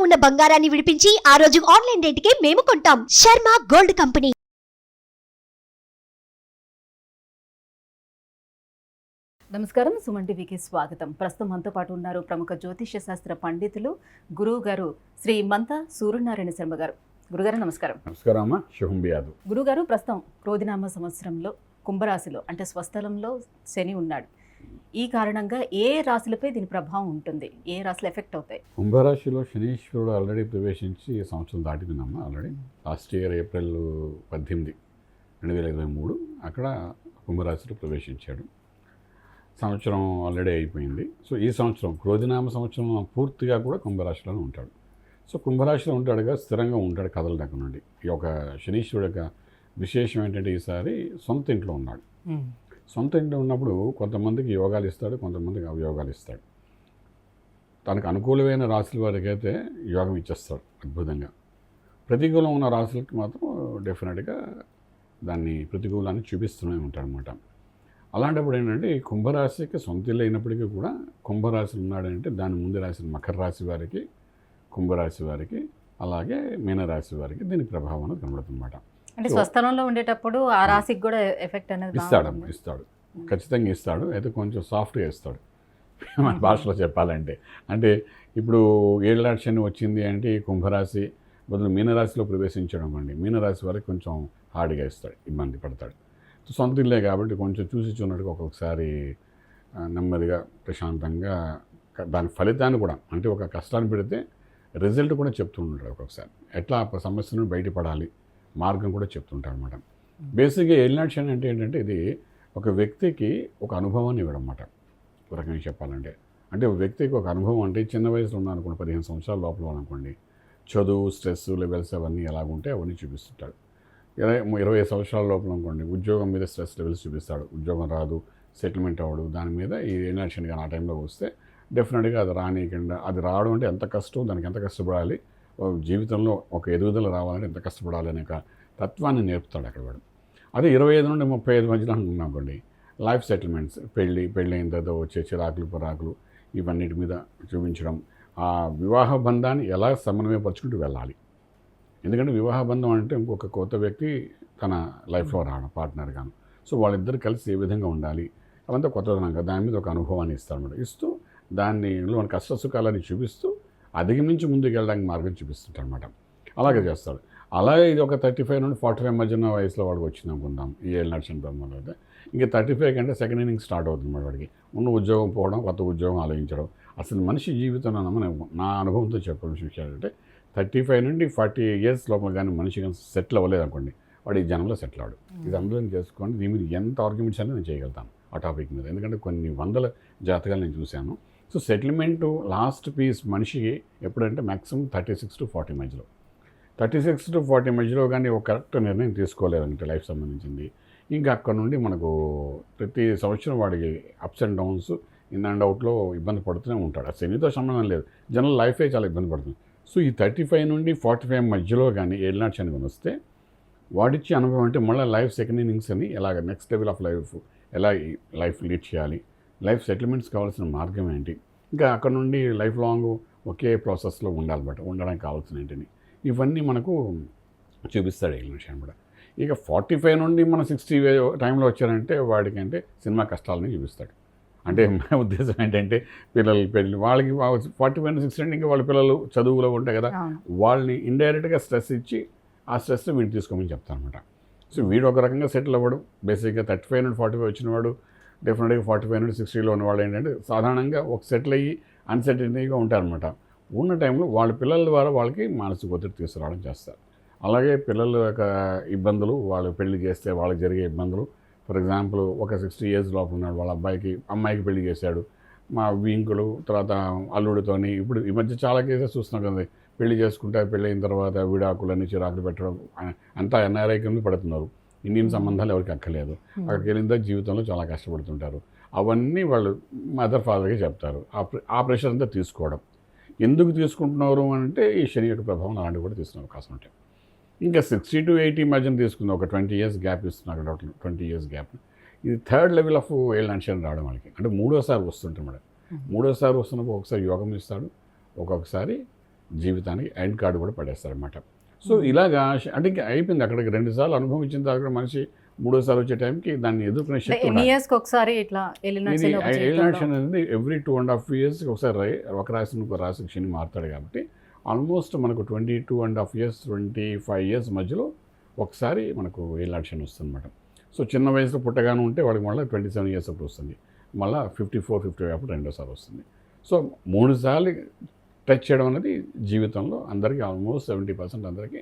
ఉన్న బంగారాన్ని విడిపించి ఆ రోజు ఆన్లైన్ రేటుకే మేము కొంటాం. Sharma gold company. నమస్కారం, సుమన్ టీవీకి స్వాగతం. ప్రస్తుతం మనతో పాటు ఉన్నారు ప్రముఖ జ్యోతిష్య శాస్త్ర పండితులు గురువు గారు శ్రీ మంత సూర్యనారాయణ శర్మ గారు. గురుగారు నమస్కారం. నమస్కారం అమ్మా, శుభం బియాదు. గురుగారు, ప్రస్తుతం క్రోధినామ సంవత్సరంలో కుంభరాశిలో అంటే స్వస్థలంలో శని ఉన్నాడు. ఈ కారణంగా ఏ రాశులపై దీని ప్రభావం ఉంటుంది, ఏ రాశులు ఎఫెక్ట్ అవుతాయి? కుంభరాశిలో శనీశ్వరుడు ఆల్రెడీ ప్రవేశించి సంవత్సరం దాటిపోయిందమ్మా. ఆల్రెడీ లాస్ట్ ఇయర్ ఏప్రిల్ 18, 2023 అక్కడ కుంభరాశిలో ప్రవేశించాడు. సంవత్సరం ఆల్రెడీ అయిపోయింది. సో ఈ సంవత్సరం క్రోధినామ సంవత్సరం పూర్తిగా కూడా కుంభరాశిలోనే ఉంటాడు. సో కుంభరాశిలో ఉంటాడుగా, స్థిరంగా ఉంటాడు, కదలడానికి నుండి. ఈ యొక్క శనీశ్వరుడు యొక్క విశేషం ఏంటంటే ఈసారి సొంత ఇంట్లో ఉన్నాడు. సొంత ఇంట్లో ఉన్నప్పుడు కొంతమందికి యోగాలు ఇస్తాడు, కొంతమందికి అవయోగాలు ఇస్తాడు. తనకు అనుకూలమైన రాశుల వారికి అయితే యోగం ఇచ్చేస్తాడు అద్భుతంగా. ప్రతికూలం ఉన్న రాశులకి మాత్రం డెఫినెట్గా దాన్ని ప్రతికూలాన్ని చూపిస్తూనే ఉంటాడనమాట. అలాంటప్పుడు ఏంటంటే ఈ కుంభరాశికి సొంత ఇల్లు అయినప్పటికీ కూడా కుంభరాశి ఉన్నాడంటే దాని ముందు రాసిన మకర రాశి వారికి, కుంభరాశి వారికి, అలాగే మీనరాశి వారికి దీని ప్రభావం అనేది కనబడుతుందన్నమాట. అంటే స్వస్థలంలో ఉండేటప్పుడు ఆ రాశికి కూడా ఎఫెక్ట్ అనేది ఇస్తాడు, ఖచ్చితంగా ఇస్తాడు. అయితే కొంచెం సాఫ్ట్గా ఇస్తాడు మన భాషలో చెప్పాలంటే. అంటే ఇప్పుడు ఏళ్ళనాటి శని వచ్చింది అంటే ఈ కుంభరాశి బదులు మీనరాశిలో ప్రవేశించడం అండి, మీనరాశి వారికి కొంచెం హార్డ్గా ఇస్తాడు, ఇబ్బంది పడతాడు. సొంత ఇల్లే కాబట్టి కొంచెం చూసి చూన్నట్టుగా ఒక్కొక్కసారి నెమ్మదిగా ప్రశాంతంగా దాని ఫలితాన్ని కూడా, అంటే ఒక కష్టాన్ని పెడితే రిజల్ట్ కూడా చెప్తుంటాడు ఒక్కొక్కసారి. ఎట్లా ఆ సమస్య నుండి బయటపడాలి మార్గం కూడా చెప్తుంటాడు అనమాట. బేసిక్గా ఏలినాటి శని అంటే ఏంటంటే ఇది ఒక వ్యక్తికి ఒక అనుభవాన్ని ఇవ్వడం అన్నమాట. ఒక రకంగా చెప్పాలంటే, అంటే ఒక వ్యక్తికి ఒక అనుభవం అంటే చిన్న వయసులో ఉన్నారనుకోండి, 15 సంవత్సరాల లోపల అనుకోండి, చదువు, స్ట్రెస్ లెవెల్స్ అవన్నీ ఎలాగుంటే అవన్నీ చూపిస్తుంటాడు. 20 సంవత్సరాల లోపల అనుకోండి, ఉద్యోగం మీద స్ట్రెస్ లెవెల్స్ చూపిస్తాడు. ఉద్యోగం రాదు, సెటిల్మెంట్ అవ్వడు, దాని మీద ఈ ఏలినాటి శని కానీ ఆ టైంలో వస్తే డెఫినెట్గా అది రానికుండా, అది రావడం అంటే ఎంత కష్టం, దానికి ఎంత కష్టపడాలి, జీవితంలో ఒక ఎదుగుదల రావాలంటే ఎంత కష్టపడాలి అనే తత్వాన్ని నేర్పుతాడు అక్కడ వాడు. అదే 25 నుండి 35 మధ్యలో అనుకోండి, లైఫ్ సెటిల్మెంట్స్, పెళ్ళి అయిన తర్వాత వచ్చే చిరాకులు పరాకులు ఇవన్నిటి మీద చూపించడం, ఆ వివాహ బంధాన్ని ఎలా సమన్వయపరుచుకుంటూ వెళ్ళాలి. ఎందుకంటే వివాహ బంధం అంటే ఇంకొక కొత్త వ్యక్తి తన లైఫ్లో రావడం, పార్ట్నర్ గాను. సో వాళ్ళిద్దరు కలిసి ఏ విధంగా ఉండాలి అవంతా కొత్తదనంగా దాని మీద ఒక అనుభవాన్ని ఇస్తారన్నమాట. ఇస్తూ దానిలో కష్ట సుఖాలని చూపిస్తూ అధిగమించి ముందుకు వెళ్ళడానికి మార్గం చూపిస్తుంటారు అనమాట. అలాగే చేస్తాడు. అలాగే ఇది ఒక 35 నుండి 45 మధ్యన వయసులో వాడికి వచ్చింది అనుకుందాం ఈ ఏలినాటి శని ప్రభావం అయితే. ఇంకా 35 కంటే సెకండ్ ఇన్నింగ్ స్టార్ట్ అవుతుంది అన్నమాట. వాడికి ఉన్న ఉద్యోగం పోవడం, కొత్త ఉద్యోగం ఆలోచించడం. అసలు మనిషి జీవితంలో నా అనుభవంతో చెప్పాల్సిన విషయాలు అంటే 35 నుండి 40 ఇయర్స్ లోపల కానీ మనిషి కానీ సెటిల్ అవ్వలేదు అనుకోండి, వాడు ఈ జనంలో సెటిల్ అవ్వడు. ఇది అందులో చేసుకోండి. దీని మీద ఎంత ఆర్గ్యుమెంట్స్ అనేది నేను చేయగలుగుతాను ఆ టాపిక్ మీద, ఎందుకంటే కొన్ని వందల జాతకాలు నేను చూశాను. సో సెటిల్మెంట్ లాస్ట్ పీస్ మనిషికి ఎప్పుడంటే మ్యాక్సిమం 36 to 40 మధ్యలో. 36 to 40 మధ్యలో కానీ ఒక కరెక్ట్ నిర్ణయం తీసుకోలేదంటే లైఫ్ సంబంధించింది, ఇంకా అక్కడ నుండి మనకు ప్రతి సంవత్సరం వాడికి ups and downs, in and అవుట్లో ఇబ్బంది పడుతూనే ఉంటాడు. ఆ శనితో సంబంధం లేదు, జనరల్ లైఫే చాలా ఇబ్బంది పడుతుంది. సో ఈ 35 నుండి 45 మధ్యలో కానీ ఏలినాటి శని కానీ వస్తే వాడిచ్చే అనుభవం అంటే మళ్ళీ లైఫ్ సెకండ్ ఇన్నింగ్స్ అని ఎలాగ నెక్స్ట్ లెవెల్ ఆఫ్ లైఫ్ ఎలా లైఫ్ లీడ్ చేయాలి, లైఫ్ సెటిల్మెంట్స్ కావాల్సిన మార్గం ఏంటి, ఇంకా అక్కడ నుండి లైఫ్ లాంగ్ ఒకే ప్రాసెస్లో ఉండాలన్నమాట, ఉండడానికి కావాల్సిన ఏంటిని ఇవన్నీ మనకు చూపిస్తాడు ఏలినాటి శని కూడా. ఇక 45 నుండి మన 60 టైంలో వచ్చారంటే వాడికి అంటే సినిమా కష్టాలని చూపిస్తాడు. అంటే మన ఉద్దేశం ఏంటంటే పిల్లలు పెళ్ళి వాళ్ళకి 45 నుండి 60 అంటే ఇంకా వాళ్ళ పిల్లలు చదువులో ఉంటాయి కదా, వాళ్ళని ఇండైరెక్ట్గా స్ట్రెస్ ఇచ్చి ఆ స్ట్రెస్ని వీడు తీసుకోమని చెప్తాను అనమాట. సో వీడు ఒక రకంగా సెటిల్ అవ్వడు. బేసిక్గా 35 నుండి 45 వచ్చినవాడు డెఫినెట్గా 45 నుండి 60లో ఉన్నవాళ్ళు ఏంటంటే సాధారణంగా ఒక సెటిల్ అయ్యి అన్సెటిల్గా ఉంటారనమాట. ఉన్న టైంలో వాళ్ళ పిల్లల ద్వారా వాళ్ళకి మానసిక ఒత్తిడి తీసుకురావడం చేస్తారు. అలాగే పిల్లల యొక్క ఇబ్బందులు, వాళ్ళు పెళ్లి చేస్తే వాళ్ళకి జరిగే ఇబ్బందులు. ఫర్ ఎగ్జాంపుల్ ఒక 60 ఇయర్స్ లోపల ఉన్నాడు, వాళ్ళ అమ్మాయికి పెళ్లి చేశాడు, మా వింకులు తర్వాత అల్లుడితోని. ఇప్పుడు ఈ మధ్య చాలా కేసెస్ చూస్తున్నాం కదా, పెళ్లి చేసుకుంటే పెళ్ళి అయిన తర్వాత విడాకులని చిరాకులు పెట్టడం, అంతా ఎన్ఆర్ఐ కింద పడుతున్నారు. ఇండియన్ సంబంధాలు ఎవరికి అక్కర్లేదు, అక్కడికి వెళ్ళిన జీవితంలో చాలా కష్టపడుతుంటారు. అవన్నీ వాళ్ళు మదర్ ఫాదర్కి చెప్తారు. ఆ ప్రెషర్ అంతా తీసుకోవడం. ఎందుకు తీసుకుంటున్నారు అంటే ఈ శని యొక్క ప్రభావం అలాంటివి కూడా తీసుకునే అవకాశం ఉంటాయి. ఇంకా 60 to 80 మధ్యన తీసుకుందాం, ఒక 20 years గ్యాప్ ఇస్తున్నారు డాక్టర్, 20 years గ్యాప్. ఇది థర్డ్ లెవెల్ ఆఫ్ ఏలినాటి శని రావడం వాళ్ళకి, అంటే మూడోసారి వస్తుంటాం మేడం. మూడోసారి వస్తున్నప్పుడు ఒకసారి యోగం ఇస్తాడు, ఒక్కొక్కసారి జీవితానికి ఎండ్ కార్డు కూడా పడేస్తారనమాట. సో ఇలాగా అంటే ఇంకా అయిపోయింది. అక్కడికి 2 సార్లు అనుభవం ఇచ్చిన తర్వాత మనిషి 3వ సారి వచ్చే టైంకి దాన్ని ఎదుర్కొనే శక్తి ఎన్ని ఇయర్స్కి ఒకసారి ఇట్లా ఏలినాడ్షన్ అనేది ఎవ్రీ 2.5 yearsకి ఒకసారి ఒక రాశి నుంచి ఒక రాశికి శని మారుతాడు కాబట్టి ఆల్మోస్ట్ మనకు 22.5 years 25 years మధ్యలో ఒకసారి మనకు ఏలినాడ్షన్ వస్తుంది అనమాట. సో చిన్న వయసులో పుట్టగానే ఉంటే వాడికి మళ్ళీ 27 years అప్పుడు వస్తుంది, మళ్ళీ 54, 55 అప్పుడు రెండోసారి వస్తుంది. సో 3 సార్లు టచ్ చేయడం అనేది జీవితంలో అందరికీ ఆల్మోస్ట్ 70% అందరికీ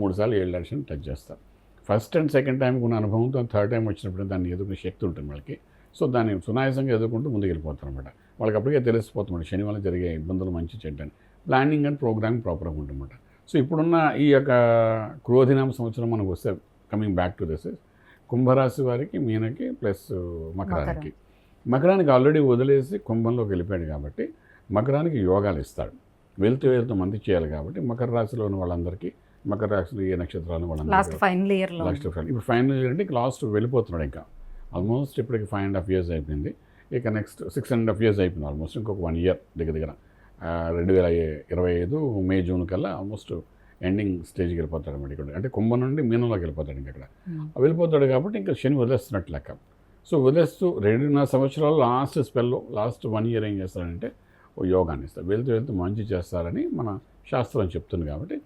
3 సార్లు ఏలినాడ్షన్ టచ్ చేస్తారు. ఫస్ట్ అండ్ సెకండ్ టైంకి ఉన్న అనుభవంతో థర్డ్ టైం వచ్చినప్పుడు దాన్ని ఎదుర్కొనే శక్తి ఉంటుంది వాళ్ళకి. సో దాన్ని సునాయాసంగా ఎదుర్కొంటూ ముందుకు వెళ్ళిపోతారు అనమాట. వాళ్ళకి అప్పటికే తెలిసిపోతుంది శని వల్ల జరిగే ఇబ్బందులు మంచి చెడ్డని. ప్లానింగ్ అండ్ ప్రోగ్రామింగ్ ప్రాపర్గా ఉంటుందన్నమాట. సో ఇప్పుడున్న ఈ యొక్క క్రోధినామ సంవత్సరం మనకు వస్తే కమింగ్ బ్యాక్ టు దిస్ కుంభరాశి వారికి, మీనకి ప్లస్ మకరానికి. మకరానికి ఆల్రెడీ వదిలేసి కుంభంలోకి వెళ్ళిపోయాడు కాబట్టి మకరానికి యోగాలు ఇస్తాడు. వెళ్తూ మంది చేయాలి కాబట్టి మకర రాశిలో ఉన్న వాళ్ళందరికీ, మకర రాశిలో ఏ నక్షత్రాలు వాళ్ళందరికీ లాస్ట్ ఫైనల్ ఇయర్ ఇప్పుడు ఫైనల్ ఇయర్ అంటే లాస్ట్ వెళ్ళిపోతున్నాడు. ఇంకా ఆల్మోస్ట్ ఇప్పటికి 5.5 years అయిపోయింది. ఇక నెక్స్ట్ 6.5 years అయిపోయింది ఆల్మోస్ట్. ఇంకొక 1 year దగ్గర 2025 మే జూన్ కల్లా ఆల్మోస్ట్ ఎండింగ్ స్టేజ్కి వెళ్ళిపోతాడు అన్నమాట. ఇక్కడ అంటే కుంభం నుండి మీనంలోకి వెళ్ళిపోతాడు. ఇంకా ఇక్కడ వెళ్ళిపోతాడు కాబట్టి ఇంకా శని వదిలేస్తున్నట్టు లెక్క. సో వదిలేస్తూ 2.5 సంవత్సరాలు లాస్ట్ స్పెల్లో లాస్ట్ 1 year ఏం చేస్తాడంటే ఓ యోగాన్ని ఇస్తారు. వెళ్తూ మంచి చేస్తారని మన శాస్త్రం చెప్తుంది కాబట్టి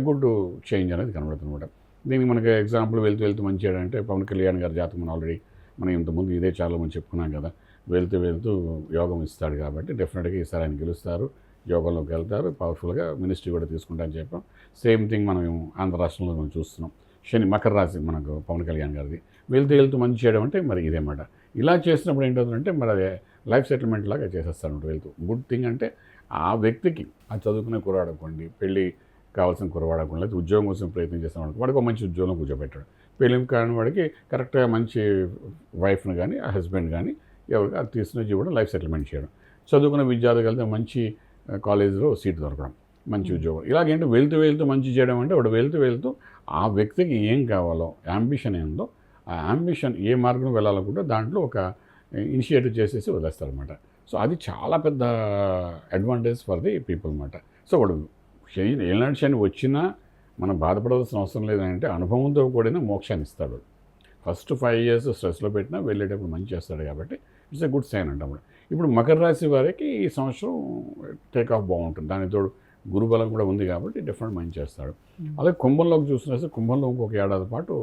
గుడ్ చేంజ్ అనేది కనబడుతుంది అనమాట. దీనికి మనకి ఎగ్జాంపుల్ వెళ్తూ మంచి చేయడంటే పవన్ కళ్యాణ్ గారి జాతకం ఆల్రెడీ మనం ఇంతకుముందు ఇదే చాలా మంది చెప్పుకున్నాం కదా. వెళ్తూ యోగం ఇస్తాడు కాబట్టి డెఫినెట్గా ఈసారి ఆయన గెలుస్తారు, యోగంలోకి వెళ్తారు, పవర్ఫుల్గా మినిస్ట్రీ కూడా తీసుకుంటారని చెప్పాం. సేమ్ థింగ్ మనం ఆంధ్ర రాష్ట్రంలో మనం చూస్తున్నాం. శని మకర రాశి మనకు పవన్ కళ్యాణ్ గారిది వెళ్తూ మంచి చేయడం అంటే మరి ఇదేమాట. ఇలా చేసినప్పుడు ఏంటవుతుందంటే మరి అది లైఫ్ సెటిల్మెంట్ లాగా చేసేస్తాను వెళ్తూ. గుడ్ థింగ్ అంటే ఆ వ్యక్తికి ఆ చదువుకునే కురవాడనుకోండి, పెళ్ళి కావాల్సిన కురవాడకుండా, లేదా ఉద్యోగం కోసం ప్రయత్నం చేస్తాం వాడికి ఒక మంచి ఉద్యోగం కూర్చోబెట్టాడు. పెళ్ళి కాని వాడికి కరెక్ట్గా మంచి వైఫ్ని కానీ ఆ హస్బెండ్ కానీ ఎవరికి అది తీసుకుని ఇవ్వడం, లైఫ్ సెటిల్మెంట్ చేయడం. చదువుకున్న విద్యార్థులు కలితే మంచి కాలేజీలో సీట్ దొరకడం, మంచి ఉద్యోగం. ఇలాగేంటే వెళ్తూ మంచి చేయడం అంటే వాడు వెళ్తూ ఆ వ్యక్తికి ఏం కావాలో, యాంబిషన్ ఏందో, ఆ యాంబిషన్ ఏ మార్గం వెళ్ళాలనుకుంటే దాంట్లో ఒక ఇనిషియేటివ్ చేసేసి వదిలేస్తారనమాట. సో అది చాలా పెద్ద అడ్వాంటేజ్ ఫర్ ది పీపుల్ అనమాట. సో వాడు ఏనాడు శని వచ్చినా మనం బాధపడవలసిన అవసరం లేదంటే అనుభవంతో కూడిన మోక్షాన్ని ఇస్తాడు. ఫస్ట్ 5 years స్ట్రెస్లో పెట్టినా వెళ్ళేటప్పుడు మంచి చేస్తాడు కాబట్టి ఇట్స్ ఎ గుడ్ సైన్ అంటాం. ఇప్పుడు మకర రాశి వారికి ఈ సంవత్సరం టేక్ ఆఫ్ బాగుంటుంది. దానికి తోడు గురుబలం కూడా ఉంది కాబట్టి డెఫినెట్ మంచి చేస్తాడు. అలాగే కుంభంలోకి చూసినా కుంభంలో ఇంకొక ఏడాది పాటు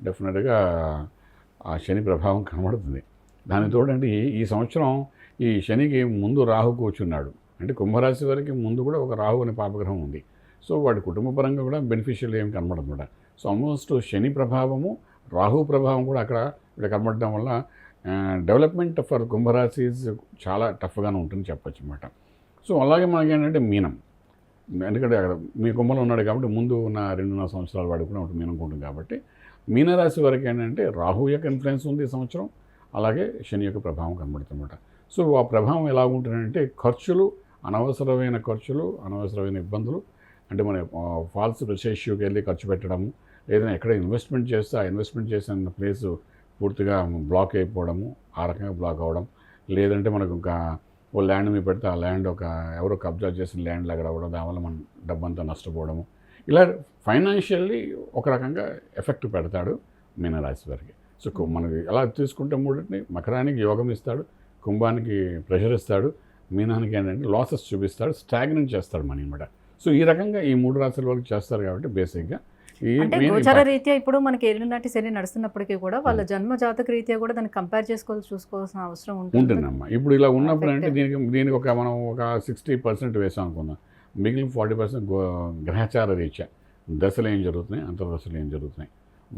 డెఫినెట్గా ఆ శని ప్రభావం కనబడుతుంది. దాని తోడంటే ఈ సంవత్సరం ఈ శనికి ముందు రాహు కూర్చున్నాడు. అంటే కుంభరాశి వారికి ముందు కూడా ఒక రాహు అనే పాపగ్రహం ఉంది. సో వాడి కుటుంబపరంగా కూడా బెనిఫిషియల్ ఏం కనబడదన్నమాట. సో ఆల్మోస్ట్ శని ప్రభావము, రాహు ప్రభావం కూడా అక్కడ ఇక్కడ కనబడడం వల్ల డెవలప్మెంట్ ఫర్ కుంభరాశి చాలా టఫ్గానే ఉంటుందని చెప్పచ్చు అనమాట. సో అలాగే మనకి ఏంటంటే మీనం, ఎందుకంటే అక్కడ మీ కుంభంలో ఉన్నాడు కాబట్టి ముందు ఉన్న 2.5 సంవత్సరాలు వాడు కూడా ఒకటి మీనం ఉంటుంది కాబట్టి మీనరాశి వరకు ఏంటంటే రాహు యొక్క ఇన్ఫ్లుయెన్స్ ఉంది ఈ సంవత్సరం, అలాగే శని యొక్క ప్రభావం కనబడుతుందన్నమాట. సో ఆ ప్రభావం ఎలా ఉంటుందంటే ఖర్చులు, అనవసరమైన ఖర్చులు, అనవసరమైన ఇబ్బందులు, అంటే మన ఫాల్స్ రిసెష్యూకి వెళ్ళి ఖర్చు పెట్టడము, ఏదైనా ఎక్కడ ఇన్వెస్ట్మెంట్ చేస్తే ఆ ఇన్వెస్ట్మెంట్ చేసిన ప్లేసు పూర్తిగా బ్లాక్ అయిపోవడము, ఆ రకంగా బ్లాక్ అవ్వడం, లేదంటే మనకు ఇంకా ఓ ల్యాండ్ మీద పెడితే ఆ ల్యాండ్ ఎవరో కబ్జా చేసిన ల్యాండ్ లాగా రావడం, దానివల్ల మన డబ్బంతా నష్టపోవడము, ఇలా ఫైనాన్షియల్లీ ఒక రకంగా ఎఫెక్ట్ పెడతాడు మీనరాశి వారికి. సో మనకి ఎలా తీసుకుంటే మూడింటిని, మకరానికి యోగం ఇస్తాడు, కుంభానికి ప్రెషర్ ఇస్తాడు, మీనానికి ఏంటంటే లాసెస్ చూపిస్తాడు, స్టాగ్నెంట్ చేస్తాడు మనీ అనమాట. సో ఈ రకంగా ఈ 3 రాశుల వరకు చేస్తారు కాబట్టి బేసిక్గా అంటే గోచర రీత్యా ఇప్పుడు మనకి ఏలినాటి శని నడుస్తున్నప్పటికీ కూడా వాళ్ళ జన్మ జాతక రీత్యా కూడా దాన్ని కంపేర్ చూసుకోవాల్సిన అవసరం ఉంటుందమ్మా. ఇప్పుడు ఇలా ఉన్నప్పుడు అంటే దీనికి మనం ఒక 60% వేసాం అనుకుందాం, మిగిలిన 40% గ్రహచార రీత్యా దశలు ఏం జరుగుతున్నాయి, అంతర్దశలు ఏం జరుగుతున్నాయి,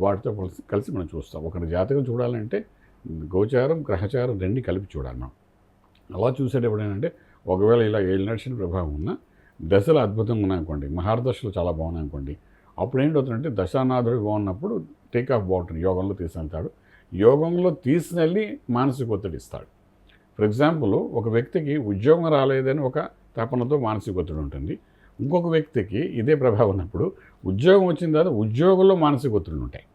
వాటితో కలిసి మనం చూస్తాం. ఒకరి జాతకం చూడాలంటే గోచారం గ్రహచారం రెండు కలిపి చూడాలి మనం. అలా చూసేటప్పుడు ఏంటంటే ఒకవేళ ఇలా ఏలినాటి శని ప్రభావం ఉన్న దశలు అద్భుతంగా ఉన్నాయనుకోండి, మహార్దశలు చాలా బాగున్నాయి అనుకోండి, అప్పుడు ఏంటవుతుందంటే దశానాథుడు బాగున్నప్పుడు టేక్ ఆఫ్ బాగుంటుంది, యోగంలో తీసుకెళ్తాడు. యోగంలో తీసుకెళ్ళి మానసిక ఒత్తిడి ఇస్తాడు. ఫర్ ఎగ్జాంపుల్ ఒక వ్యక్తికి ఉద్యోగం రాలేదని ఒక తపనతో మానసిక ఒత్తిడి ఉంటుంది, ఇంకొక వ్యక్తికి ఇదే ప్రభావం ఉన్నప్పుడు ఉద్యోగం వచ్చిన తర్వాత ఉద్యోగంలో మానసిక ఒత్తిడి ఉంటాయి.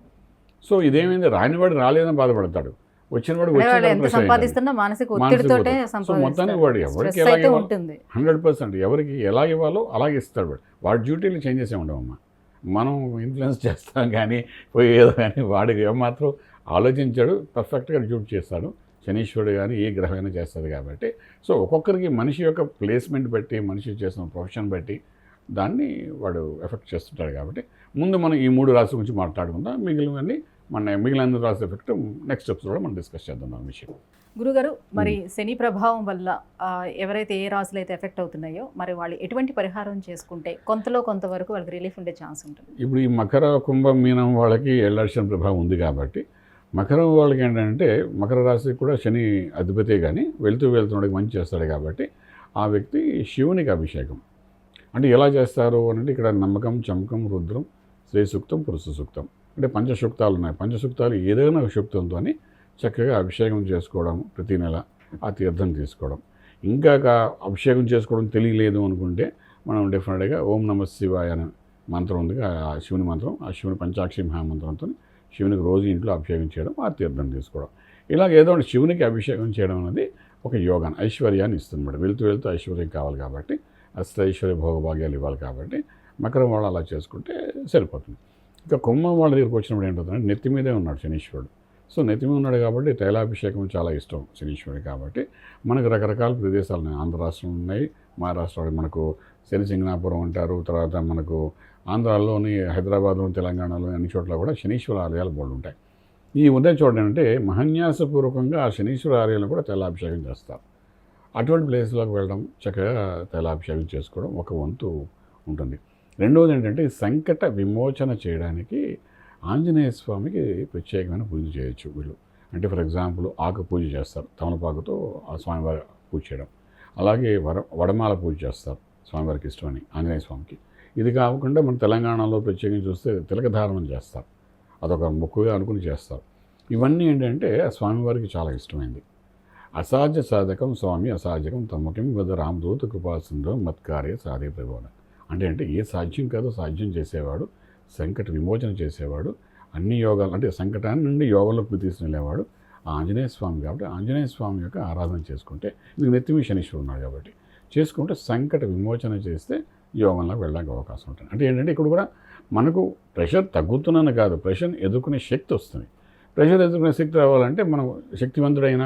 సో ఇదేమైంది, రానివాడు రాలేదని బాధపడతాడు, వచ్చిన వాడు అంటే వాళ్ళు ఎంత వచ్చిన సంపాదిస్తున్నా మానసిక ఒత్తిడితోటే సో మొత్తానికి వాడు ఎవరికి స్ట్రెస్ ఎలా అయితే ఇవ్వాలో ఉంటుంది. 100% ఎవరికి ఎలా ఇవ్వాలో అలాగే ఇస్తాడు వాడి డ్యూటీలు చేంజెస్ ఉండవమ్మా. మనం ఇన్ఫ్లుయెన్స్ చేస్తాం కానీ పోయేదో కానీ వాడికి ఏమాత్రం ఆలోచించాడు, పర్ఫెక్ట్గా డ్యూటీ చేస్తాడు. శనీశ్వరుడు కానీ ఏ గ్రహమైనా చేస్తుంది కాబట్టి సో ఒక్కొక్కరికి మనిషి యొక్క ప్లేస్మెంట్ బట్టి, మనిషి చేసిన ప్రొఫెషన్ బట్టి దాన్ని వాడు ఎఫెక్ట్ చేస్తుంటాడు. కాబట్టి ముందు మనం ఈ 3 రాశుల గురించి మాట్లాడుకుందాం. మిగిలిన రాశి ఎఫెక్ట్ నెక్స్ట్ ఎపిసోడ్లో మనం డిస్కస్ చేద్దాం ఆ విషయం. గురుగారు, మరి శని ప్రభావం వల్ల ఎవరైతే ఏ రాశులు అయితే ఎఫెక్ట్ అవుతున్నాయో మరి వాళ్ళు ఎటువంటి పరిహారం చేసుకుంటే కొంతవరకు వాళ్ళకి రిలీఫ్ ఉండే ఛాన్స్ ఉంటుంది? ఇప్పుడు ఈ మకర, కుంభం, మీనం వాళ్ళకి ఏళ్ళ ప్రభావం ఉంది కాబట్టి మకరం వాళ్ళకి ఏంటంటే మకర రాశికి కూడా శని అధిపతే కానీ వెళ్తున్నాడికి మంచి చేస్తాడు కాబట్టి ఆ వ్యక్తి శివునికి అభిషేకం అంటే ఎలా చేస్తారు అంటే ఇక్కడ నమ్మకం, చమకం, రుద్రం, శ్రీ సూక్తం, పురుష సూక్తం అంటే పంచసూక్తాలు ఉన్నాయి. పంచసూక్తాలు ఏదైనా సూక్తంతో చక్కగా అభిషేకం చేసుకోవడం, ప్రతి నెల ఆ తీర్థం తీసుకోవడం. ఇంకా అభిషేకం చేసుకోవడం తెలియలేదు అనుకుంటే మనం డెఫినెట్గా ఓం నమ శివాయ అనే మంత్రం ఉంది, ఆ శివుని మంత్రం, ఆ శివుని పంచాక్షరి మహామంత్రంతో శివునికి రోజు ఇంట్లో అభిషేకం చేయడం, ఆ తీర్థం తీసుకోవడం. ఇలాగ ఏదో శివునికి అభిషేకం చేయడం అనేది ఒక యోగాన్ని, ఐశ్వర్యాన్ని ఇస్తుంది. వెళ్తూ ఐశ్వర్యం కావాలి కాబట్టి ఐశ్వర్య భోగభాగ్యాలు ఇవ్వాలి కాబట్టి మకరం వాళ్ళు అలా చేసుకుంటే సరిపోతుంది. ఇంకా కుంభం వాళ్ళ దగ్గరికి వచ్చినప్పుడు ఏంటంటే నెత్తి మీదే ఉన్నాడు శనీశ్వరుడు. సో నెత్తి మీద ఉన్నాడు కాబట్టి తైలాభిషేకం చాలా ఇష్టం శనీశ్వరుడు కాబట్టి మనకు రకరకాల ప్రదేశాలు ఉన్నాయి. ఆంధ్ర రాష్ట్రం ఉన్నాయి, మహారాష్ట్రలో మనకు శని సింగనాపురం అంటారు. తర్వాత మనకు ఆంధ్రాలోని, హైదరాబాద్లోని, తెలంగాణలోని అన్ని చోట్ల కూడా శనీశ్వర ఆలయాలు బోర్డు ఉంటాయి. ఈ ఉదయం చూడండి అంటే మహాన్యాసపూర్వకంగా ఆ శనీశ్వర ఆలయాలను కూడా తైలాభిషేకం చేస్తారు. అటువంటి ప్లేస్లోకి వెళ్ళడం, చక్కగా తైలాభిషేకం చేసుకోవడం ఒక వంతు ఉంటుంది. రెండవది ఏంటంటే సంకట విమోచన చేయడానికి ఆంజనేయ స్వామికి ప్రత్యేకమైన పూజ చేయొచ్చు వీళ్ళు. అంటే ఫర్ ఎగ్జాంపుల్ ఆకు పూజ చేస్తారు, తమలపాకుతో ఆ స్వామివారి పూజ చేయడం. అలాగే వడమాల పూజ చేస్తారు స్వామివారికి ఇష్టమని ఆంజనేయ స్వామికి. ఇది కాకుండా మన తెలంగాణలో ప్రత్యేకంగా చూస్తే తిలకధారణం చేస్తారు, అదొక మొక్కుగా అనుకుని చేస్తారు. ఇవన్నీ ఏంటంటే స్వామివారికి చాలా ఇష్టమైంది. అసాధ్య సాధకం స్వామి అసాధ్యకం తమ్మకం వద రామదూత కృపాసింధం మత్కార్య సాధే ప్రబోధ. అంటే ఏ సాధ్యం కాదో సాధ్యం చేసేవాడు, సంకట విమోచన చేసేవాడు, అన్ని యోగాలు అంటే సంకటాన్ని నుండి యోగంలోకి తీసుకెళ్ళేవాడు ఆంజనేయ స్వామి. కాబట్టి ఆంజనేయ స్వామి యొక్క ఆరాధన చేసుకుంటే, ఇది నెత్తిమీ శనీశ్వరుడు ఉన్నాడు కాబట్టి చేసుకుంటే సంకట విమోచన చేస్తే యోగంలో వెళ్ళడానికి అవకాశం ఉంటుంది. అంటే ఏంటంటే ఇక్కడ కూడా మనకు ప్రెషర్ తగ్గుతున్నాను కాదు, ప్రెషర్ ఎదుర్కొనే శక్తి వస్తుంది. ప్రెషర్ ఎదుర్కొనే శక్తి రావాలంటే మనం శక్తివంతుడైన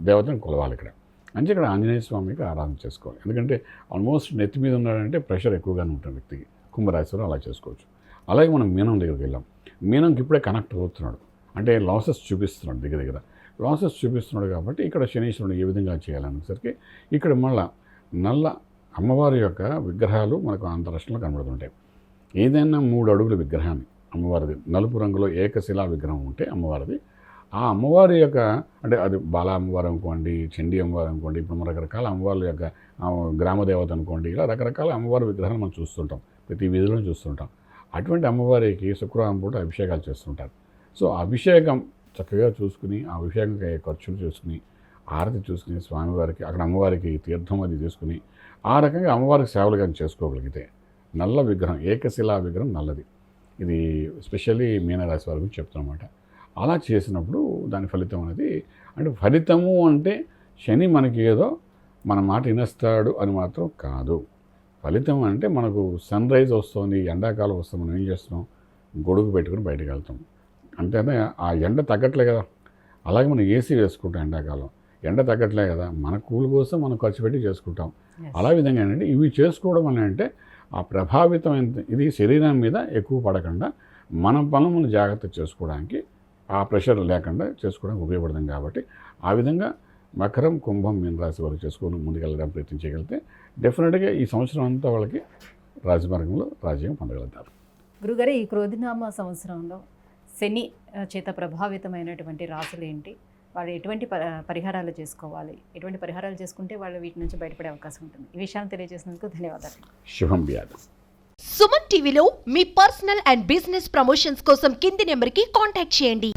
దేవతను కొలవాలి ఇక్కడ. అంటే ఇక్కడ ఆంజనేయ స్వామికి ఆరాధన చేసుకోవాలి. ఎందుకంటే ఆల్మోస్ట్ నెత్తి మీద ఉన్నాడంటే ప్రెషర్ ఎక్కువగానే ఉంటుంది వ్యక్తికి. కుంభరాశిలో అలా చేసుకోవచ్చు. అలాగే మనం మీనం దగ్గరికి వెళ్ళాం. మీనంకి ఇప్పుడే కనెక్ట్ అవుతున్నాడు, అంటే లాసెస్ చూపిస్తున్నాడు, దగ్గర లాసెస్ చూపిస్తున్నాడు. కాబట్టి ఇక్కడ శనీశ్వరుడు ఏ విధంగా చేయాలనేసరికి ఇక్కడ మళ్ళా నల్ల అమ్మవారి యొక్క విగ్రహాలు మనకు అంతరాష్ట్రంలో కనబడుతుంటాయి. ఏదైనా 3 అడుగుల విగ్రహాన్ని అమ్మవారిది నలుపు రంగులో ఏకశిలా విగ్రహం ఉంటే అమ్మవారిది, ఆ అమ్మవారి యొక్క అంటే అది బాలా అమ్మవారు అనుకోండి, చండీ అమ్మవారు అనుకోండి, ఇప్పుడు మన రకరకాల అమ్మవారి యొక్క గ్రామదేవత అనుకోండి, ఇలా రకరకాల అమ్మవారి విగ్రహాలు మనం చూస్తుంటాం, ప్రతి వీధిలో చూస్తుంటాం. అటువంటి అమ్మవారికి శుక్రవారం పూట అభిషేకాలు చేస్తుంటారు. సో అభిషేకం చక్కగా చూసుకుని, ఆ అభిషేకం ఖర్చులు చూసుకుని, ఆరతి చూసుకుని, స్వామివారికి అక్కడ అమ్మవారికి తీర్థం అది తీసుకుని ఆ రకంగా అమ్మవారికి సేవలు కానీ చేసుకోగలిగితే నల్ల విగ్రహం, ఏకశిలా విగ్రహం నల్లది, ఇది స్పెషల్లీ మీనరాశి వారి గురించి చెప్తున్నమాట. అలా చేసినప్పుడు దాని ఫలితం అనేది, అంటే ఫలితము అంటే శని మనకి ఏదో మన మాట వినేస్తాడు అని మాత్రం కాదు. ఫలితం అంటే మనకు సన్ రైజ్ వస్తుంది, ఎండాకాలం వస్తుంది, మనం ఏం చేస్తున్నాం, గొడుగు పెట్టుకుని బయటకు వెళ్తాం. అంతేనా, ఆ ఎండ తగ్గట్లే కదా. అలాగే మనం ఏసీ వేసుకుంటాం, ఎండాకాలం ఎండ తగ్గట్లే కదా, మన కూల్ కోసం మనం ఖర్చు పెట్టి చేసుకుంటాం. అలా విధంగా ఏంటంటే ఇవి చేసుకోవడం వల్ల అంటే ఆ ప్రభావితం ఇది శరీరం మీద ఎక్కువ పడకుండా మన పనులు మనం జాగ్రత్త చేసుకోవడానికి, ఆ ప్రెషర్ లేకుండా చేసుకోవడానికి ఉపయోగపడుతుంది. కాబట్టి ఆ విధంగా మకరం, కుంభం, మీన రాశి వరకు చేసుకొని ముందుకెళ్ళడానికి ప్రయత్నం చేయగలిగితే డెఫినెట్గా ఈ సంవత్సరం అంతా వాళ్ళకి రాజమార్గంలో రాజ్యం పొందగలుగుతారు. గురుగారు, ఈ క్రోధినామ సంవత్సరంలో శని చేత ప్రభావితమైనటువంటి రాశులు ఏంటి, వాళ్ళు ఎటువంటి పరిహారాలు చేసుకోవాలి, ఎటువంటి పరిహారాలు చేసుకుంటే వాళ్ళు వీటి నుంచి బయటపడే అవకాశం ఉంటుంది, ఈ విషయాన్ని తెలియజేసినందుకు ధన్యవాదాలు. శుభం వ్యాధి. సుమన్ టీవీలో మీ పర్సనల్ అండ్ బిజినెస్ ప్రమోషన్స్ కోసం కింది నెంబర్కి కాంటాక్ట్ చేయండి.